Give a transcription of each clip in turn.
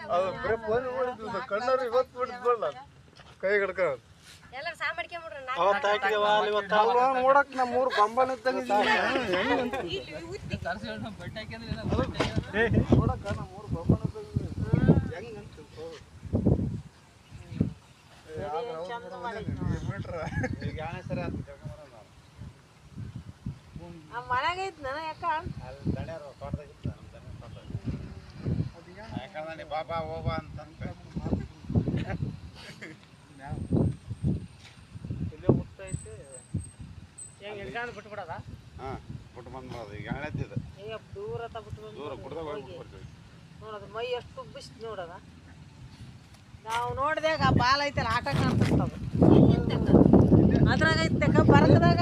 ಅದು ಬರೀ ಫೋನ್ ಮಾಡಿದ್ವಿ ಕಣ್ಣಾರು ಇವತ್ತು ಬಿಡ್ದಲ್ಲ ಕೈ ಹಿಡ್ಕ ಎಲ್ಲರೂ ಸಾ ಮಾಡ್ಕೊಂಬಿಡ್ರಿ ನೋಡಕ್ ನಮ್ಮ ಊರು ಬಂಬನ ಇದ್ದಂಗೆ ನೋಡಕ್ಕ ನಮ್ಮ ಊರು ಬಂಬನ ಮನೆಗೆ ಐತ್ ನನ್ನ ಯಾಕ ಬಾಬಾ ಹೋಬಾ ಅಂತ ಬಿಟ್ಟು ಬಿಡದ ಬಿಟ್ಟು ಬಂದ್ಬಿಡೋದು ಈಗ ಎಳೆತ್ತಿದ ದೂರ ನೋಡೋದು ಮೈ ಎಷ್ಟು ಬಿಸ್ ನೋಡದ ನಾವು ನೋಡಿದಾಗ ಆ ಬಾಲ್ ಐತಲ್ಲ ಆಟ ಕಾಣ್ತಿರ್ತದ ಅದ್ರಾಗ ಐತಕ್ಕ ಬರಕದಾಗ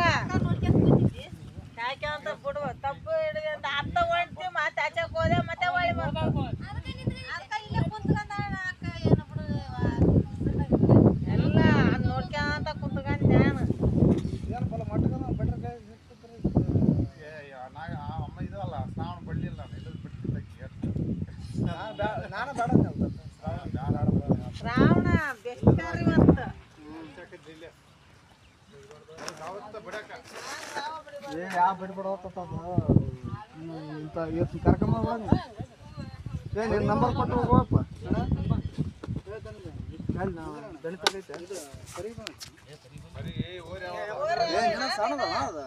ಯಾಕೆ ಅಂತ ಬಿಡುವ ತಪ್ಪು ಹಿಡಿದ ಅಂತ ಅತ್ತ ಹೊಂಟಿ ಮತ್ತೆ ಆಚೆಗೆ ಹೋದೆ ಮತ್ತೆ ಹೊಳಿ ಎಲ್ಲ ಅದು ನೋಡ್ಕೊಂತ ಕುಂತ್ಕೊಂಡ್ ನಾನು ಅಮ್ಮ ಇದಲ್ಲ ಶ್ರಾವಣ ಬಳ್ಳಿಲ್ಲ ನಾನು ಬೇಡ ಶ್ರಾವಣ ಬೆಸ್ಟಾರಿ ಇವತ್ತು ಯಾವ ಬಿಡ್ಬಿಡೋತ ಇವತ್ತು ಕರ್ಕೊಂಬ ನಿನ್ನ ನಂಬರ್ ಕೊಟ್ಟು ಹೋಗಪ್ಪ ಸಣ್ಣದಲ್ಲ ಅದು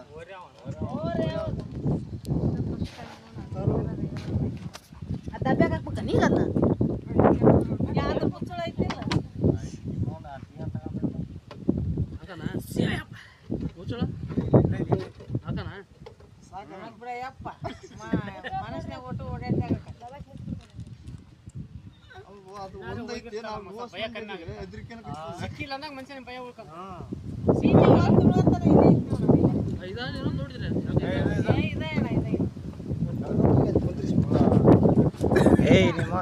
ಡಬ್ಬ್ಯಾಗ ಹಾಕ್ಬೇಕ ನೀಗ ಅದನ್ನ ಯಾವ್ದು ಮುಚ್ಚಳ ಐತಿಲ್ಲ ಬಿಡಯಪ್ಪ ಮನಸ್ಸಿನಾಗ ಒಟ್ಟು ಓಡಾಡ್ದಾಗ ಏಯ್ ನಿಮ್ಮ